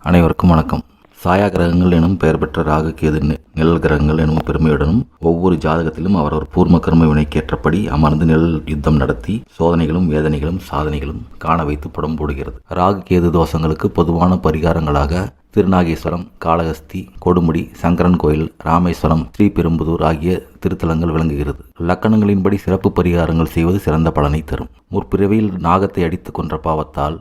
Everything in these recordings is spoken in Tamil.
அனைவருக்கும் வணக்கம். சாயா கிரகங்கள் எனும் பெயர் பெற்ற ராகு கேது நிழல் கிரகங்கள் எனும் பெருமையுடனும் ஒவ்வொரு ஜாதகத்திலும் அவரவர் பூர்வ கர்ம வினைக்கேற்றபடி அமர்ந்து நிழல் யுத்தம் நடத்தி சோதனைகளும் வேதனைகளும் சாதனைகளும் காண வைத்து புடம் போடுகிறது. ராகு கேது தோஷங்களுக்கு பொதுவான பரிகாரங்களாக திருநாகேஸ்வரம், காளஹஸ்தி, கொடுமுடி, சங்கரன் கோயில், ராமேஸ்வரம், ஸ்ரீபெரும்புதூர் ஆகிய திருத்தலங்கள் விளங்குகிறது. லக்கணங்களின்படி சிறப்பு பரிகாரங்கள் செய்வது சிறந்த பலனை தரும். முற்பிறவியில் நாகத்தை அடித்து கொன்ற பாவத்தால்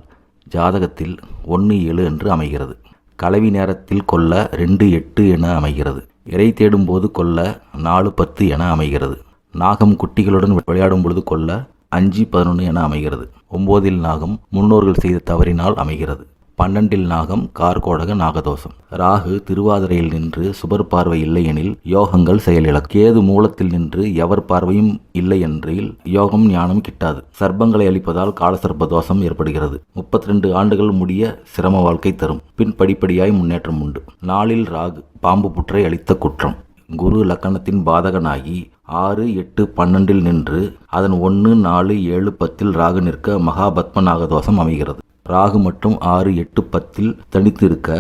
ஜாதகத்தில் 1-7 என்று அமைகிறது. கலவி நேரத்தில் கொல்ல 2-8 என அமைகிறது. இறை தேடும் போது கொல்ல 4-10 என அமைகிறது. நாகம் குட்டிகளுடன் விளையாடும் பொழுது கொல்ல 5-11 என அமைகிறது. 9 நாகம் முன்னோர்கள் செய்த தவறினால் அமைகிறது. 12 நாகம் கார்கோடக நாகதோஷம். ராகு திருவாதிரையில் நின்று சுபர் பார்வை இல்லையெனில் யோகங்கள் செயலிழக்கும். கேது மூலத்தில் நின்று எவர் பார்வையும் இல்லை என்றில் யோகம் ஞானம் கிட்டாது. சர்ப்பங்களை அளிப்பதால் காலசர்ப்ப தோஷம் ஏற்படுகிறது. 32 ஆண்டுகள் முடிய சிரம வாழ்க்கை தரும். பின் படிப்படியாய் முன்னேற்றம் உண்டு. நாளில் ராகு பாம்பு புற்றை அளித்த குற்றம். குரு லக்கணத்தின் பாதகனாகி 6, 8, 12 நின்று அதன் 1, 4, 7, 10 ராகு நிற்க மகாபத்ம நாகதோஷம் அமைகிறது. ராகு மற்றும் 6, 8, 10 தனித்து இருக்க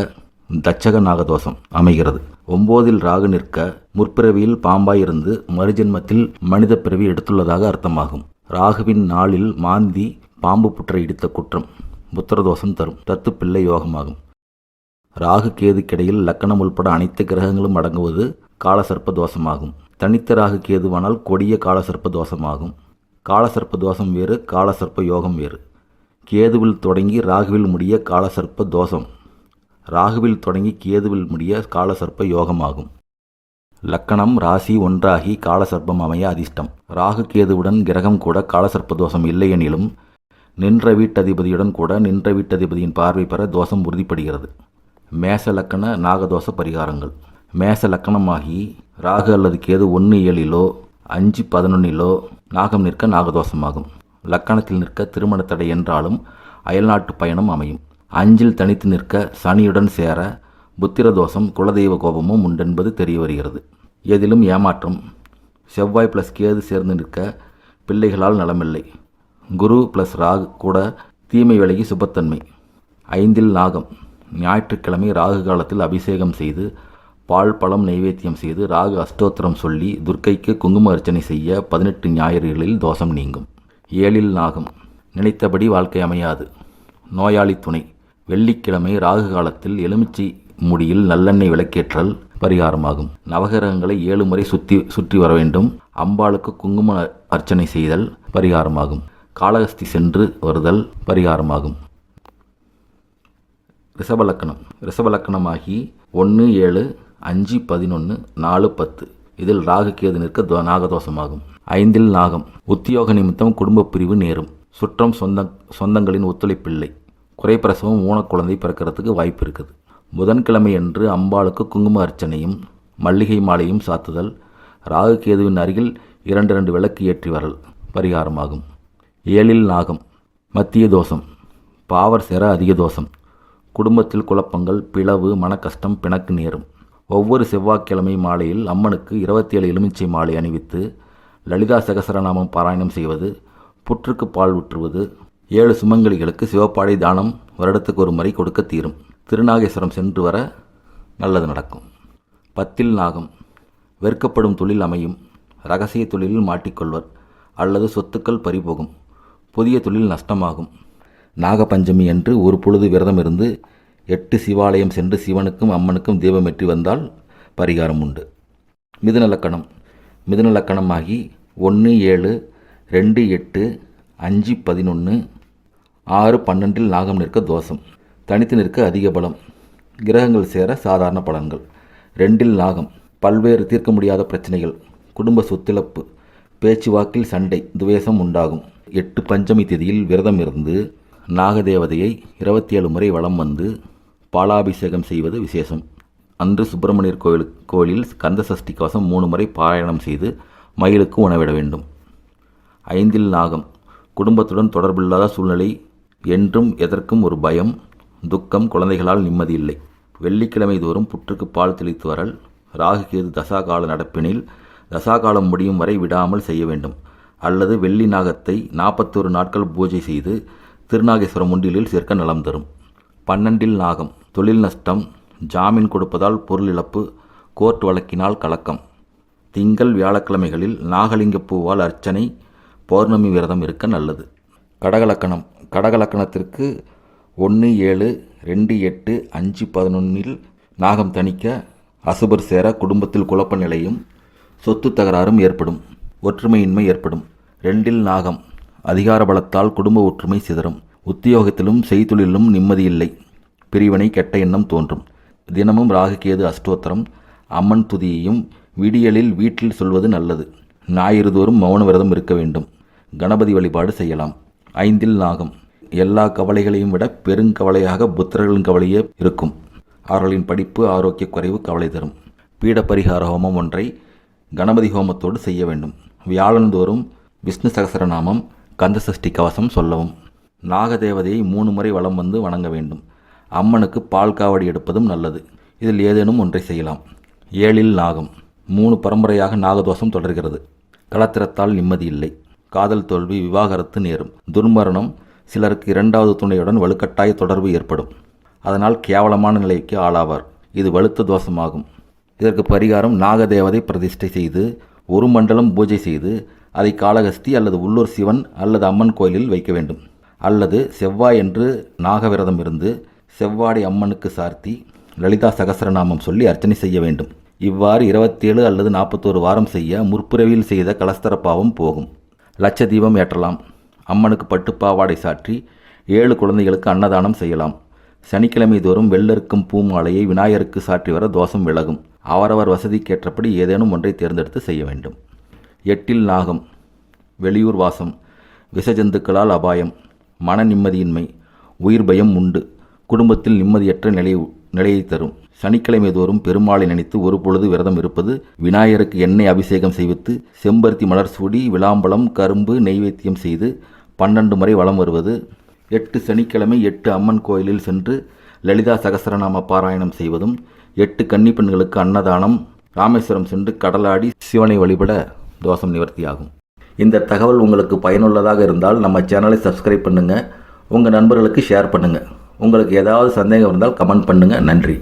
தட்சக நாகதோஷம் அமைகிறது. 9 ராகு நிற்க முற்பிறவியில் பாம்பாயிருந்து மறுஜென்மத்தில் மனித பிறவி எடுத்துள்ளதாக அர்த்தமாகும். ராகுவின் நாளில் மாந்தி பாம்பு புற்றை இடித்த குற்றம் புத்திரதோஷம் தரும். தத்து பிள்ளை யோகமாகும். ராகு கேதுக்கிடையில் லக்கணம் உள்பட அனைத்து கிரகங்களும் அடங்குவது காலசர்ப்ப தோஷமாகும். தனித்த ராகு கேதுவானால் கொடிய காலசர்ப்ப தோஷமாகும். காலசர்ப்ப தோஷம் வேறு, காலசர்ப்ப யோகம் வேறு. கேதுவில் தொடங்கி ராகுவில் முடிய காலசர்ப்ப தோஷம், ராகுவில் தொடங்கி கேதுவில் முடிய காலசர்ப்ப யோகமாகும். லக்கணம் ராசி ஒன்றாகி காலசர்ப்பம் அமைய அதிர்ஷ்டம். ராகு கேதுவுடன் கிரகம் கூட காலசர்ப்ப தோஷம் இல்லையெனிலும் நின்ற வீட்டதிபதியுடன் கூட நின்ற வீட்டதிபதியின் பார்வை பெற தோஷம் உறுதிப்படுகிறது. மேச லக்கண நாகதோஷ பரிகாரங்கள். மேச லக்கணமாகி ராகு அல்லது கேது 1-7 5-11 நாகம் நிற்க நாகதோஷமாகும். லக்கணத்தில் நிற்க திருமண தடை என்றாலும் அயல்நாட்டு பயணம் அமையும். 5 தனித்து நிற்க சனியுடன் சேர புத்திரதோஷம் குலதெய்வ கோபமும் உண்டென்பது தெரிய வருகிறது. எதிலும் ஏமாற்றம். செவ்வாய் + கேது சேர்ந்து நிற்க பிள்ளைகளால் நலமில்லை. குரு + ராகு கூட தீமை விலகி சுபத்தன்மை. 5 நாகம். ஞாயிற்றுக்கிழமை ராகு காலத்தில் அபிஷேகம் செய்து பால் பழம் நைவேத்தியம் செய்து ராகு அஷ்டோத்திரம் சொல்லி துர்க்கைக்கு குங்கும அர்ச்சனை செய்ய 18 ஞாயிறுகளில் தோஷம் நீங்கும். 7 நாகம். நினைத்தபடி வாழ்க்கை அமையாது. நோயாளி துணை. வெள்ளிக்கிழமை ராகு காலத்தில் எலுமிச்சை முடியில் நல்லெண்ணெய் விளக்கேற்றல் பரிகாரமாகும். நவகிரகங்களை 7 முறை சுற்றி வர வேண்டும். அம்பாளுக்கு குங்கும அர்ச்சனை செய்தல் பரிகாரமாகும். காளஹஸ்தி சென்று வருதல் பரிகாரமாகும். ரிஷபலக்கணம். ரிஷபலக்கணமாகி 1, 7, 5, 11, 4, 10 இதில் ராகு கேது நிற்க நாகதோஷமாகும். 5 நாகம். உத்தியோக நிமித்தம் குடும்ப பிரிவு நேரும். சுற்றம் சொந்தங்களின் ஒத்துழைப்பில்லை. குறைப்பிரசவம் ஊனக்குழந்தை பிறக்கிறதுக்கு வாய்ப்பு இருக்குது. புதன்கிழமை அன்று அம்பாளுக்கு குங்கும அர்ச்சனையும் மல்லிகை மாலையும் சாத்துதல். ராகு கேதுவின் அருகில் 2 விளக்கு ஏற்றி வரல் பரிகாரமாகும். 7 நாகம். மத்திய தோஷம். பாவர் சேர அதிக தோஷம். குடும்பத்தில் குழப்பங்கள், பிளவு, மனக்கஷ்டம், பிணக்கு நேரும். ஒவ்வொரு செவ்வாய்க்கிழமை மாலையில் அம்மனுக்கு 27 எலுமிச்சை மாலை அணிவித்து லலிதா சகசரநாமம் பாராயணம் செய்வது, புற்றுக்கு பால் ஊற்றுவது, 7 சுமங்கலிகளுக்கு சிவப்பாடை தானம் வருடத்துக்கு ஒரு முறை கொடுக்க தீரும். திருநாகேஸ்வரம் சென்று வர நல்லது நடக்கும். 10 நாகம். வெறுக்கப்படும் தொழில் அமையும். இரகசிய தொழிலில் மாட்டிக்கொள்வர் அல்லது சொத்துக்கள் பறிபோகும். புதிய தொழில் நஷ்டமாகும். நாகபஞ்சமி என்று ஒரு பொழுது விரதம் இருந்து 8 சிவாலயம் சென்று சிவனுக்கும் அம்மனுக்கும் தீபமேற்றி வந்தால் பரிகாரம் உண்டு. மிதுன லக்கணம். மிதுன லக்கணமாகி 1, 7, 2, 8, 5, 11, 6, 12 நாகம் நிற்க தோஷம். தனித்து நிற்க அதிக பலம். கிரகங்கள் சேர சாதாரண பலன்கள். 2 நாகம். பல்வேறு தீர்க்க முடியாத பிரச்சனைகள், குடும்ப சொத்திழப்பு, பேச்சுவாக்கில் சண்டை, துவேஷம் உண்டாகும். 8 பஞ்சமி திதியில் விரதம் இருந்து நாகதேவதையை 27 முறை வலம் வந்து பாலாபிஷேகம் செய்வது விசேஷம். அன்று சுப்பிரமணியர் கோயிலில் கந்த சஷ்டி கவசம் 3 முறை பாராயணம் செய்து மயிலுக்கு உணவிட வேண்டும். 5 நாகம். குடும்பத்துடன் தொடர்பில்லாத சூழ்நிலை, என்றும் எதற்கும் ஒரு பயம், துக்கம், குழந்தைகளால் நிம்மதியில்லை. வெள்ளிக்கிழமை தோறும் புற்றுக்கு பால் தெளித்து வரல். ராகு கேது தசாகால நடப்பினில் தசாகாலம் முடியும் வரை விடாமல் செய்ய வேண்டும். அல்லது வெள்ளி நாகத்தை 41 நாட்கள் பூஜை செய்து திருநாகேஸ்வரம் உண்டியலில் சேர்க்க நலம் தரும். 12 நாகம் தொழில் நஷ்டம், ஜாமீன் கொடுப்பதால் பொருள் இழப்பு, கோர்ட் வழக்கினால் கலக்கம். திங்கள் வியாழக்கிழமைகளில் நாகலிங்க பூவால் அர்ச்சனை, பௌர்ணமி விரதம் இருக்க நல்லது. கடகலக்கணம். கடகலக்கணத்திற்கு 1, 7, 2, 8, 5, 11 நாகம் தணிக்க, அசுபர் சேர குடும்பத்தில் குழப்ப நிலையும் சொத்து தகராறும் ஏற்படும், ஒற்றுமையின்மை ஏற்படும். 2 நாகம் அதிகார பலத்தால் குடும்ப ஒற்றுமை சிதறும், உத்தியோகத்திலும் செய்தொழிலும் நிம்மதியில்லை, பிரிவினை கெட்ட எண்ணம் தோன்றும். தினமும் ராகுகேது அஷ்டோத்திரம், அம்மன் துதியையும் விடியலில் வீட்டில் சொல்வது நல்லது. ஞாயிறு தோறும் மௌன விரதம் இருக்க வேண்டும். கணபதி வழிபாடு செய்யலாம். 5 நாகம் எல்லா கவலைகளையும் விட பெருங்கவலையாக புத்திரர்களின் கவலையே இருக்கும். அவர்களின் படிப்பு ஆரோக்கிய குறைவு கவலை தரும். பீட பரிகார ஹோமம் ஒன்றை கணபதி ஹோமத்தோடு செய்ய வேண்டும். வியாழந்தோறும் விஷ்ணு சகசரநாமம், கந்தசஷ்டி கவசம் சொல்லவும். நாகதேவதையை 3 முறை வலம் வந்து வணங்க வேண்டும். அம்மனுக்கு பால் காவடி எடுப்பதும் நல்லது. இதில் ஏதேனும் ஒன்றை செய்யலாம். 7 நாகம் 3 பரம்பரையாக நாகதோஷம் தொடர்கிறது. களத்திரத்தால் நிம்மதி இல்லை, காதல் தோல்வி, விவாகரத்து நேரும், துர்மரணம், சிலருக்கு 2வது துணையுடன் வலுக்கட்டாய தொடர்பு ஏற்படும். அதனால் கேவலமான நிலைக்கு ஆளாவார். இது வலுத்த தோஷமாகும். இதற்கு பரிகாரம் நாகதேவதை பிரதிஷ்டை செய்து 1 மண்டலம் பூஜை செய்து அதை காளகஸ்தி அல்லது உள்ளூர் சிவன் அல்லது அம்மன் கோயிலில் வைக்க வேண்டும். அல்லது செவ்வாய் என்று நாகவிரதம் இருந்து செவ்வாடை அம்மனுக்கு சார்த்தி லலிதா சகசரநாமம் சொல்லி அர்ச்சனை செய்ய வேண்டும். இவ்வாறு 27 அல்லது 41 வாரம் செய்ய முற்பிறவியில் செய்த கலஸ்தர பாவம் போகும். லட்ச தீபம் ஏற்றலாம். அம்மனுக்கு பட்டுப்பாவாடை சாற்றி 7 குழந்தைகளுக்கு அன்னதானம் செய்யலாம். சனிக்கிழமை தோறும் வெள்ளருக்கும் பூமாலையை விநாயகருக்கு சாற்றி வர தோஷம் விலகும். அவரவர் வசதிக்கேற்றபடி ஏதேனும் ஒன்றை தேர்ந்தெடுத்து செய்ய வேண்டும். 8 நாகம் வெளியூர் வாசம், விஷஜந்துக்களால் அபாயம், மன நிம்மதியின்மை, உயிர் பயம் உண்டு, குடும்பத்தில் நிம்மதியற்ற நிலையை தரும். சனிக்கிழமை தோறும் பெருமாளை நினைத்து ஒரு பொழுது விரதம் இருப்பது, விநாயகருக்கு எண்ணெய் அபிஷேகம் செய்வித்து செம்பருத்தி மலர் சூடி விளாம்பழம் கரும்பு நெய்வேத்தியம் செய்து 12 முறை வலம் வருவது, 8 சனிக்கிழமை 8 அம்மன் கோயிலில் சென்று லலிதா சகசரநாம பாராயணம் செய்வதும், 8 கன்னிப்பெண்களுக்கு அன்னதானம், ராமேஸ்வரம் சென்று கடலாடி சிவனை வழிபட தோஷம் நிவர்த்தியாகும். இந்த தகவல் உங்களுக்கு பயனுள்ளதாக இருந்தால் நம்ம சேனலை சப்ஸ்கிரைப் பண்ணுங்கள், உங்கள் நண்பர்களுக்கு ஷேர் பண்ணுங்கள். உங்களுக்கு ஏதாவது சந்தேகம் இருந்தால் கமெண்ட் பண்ணுங்கள். நன்றி.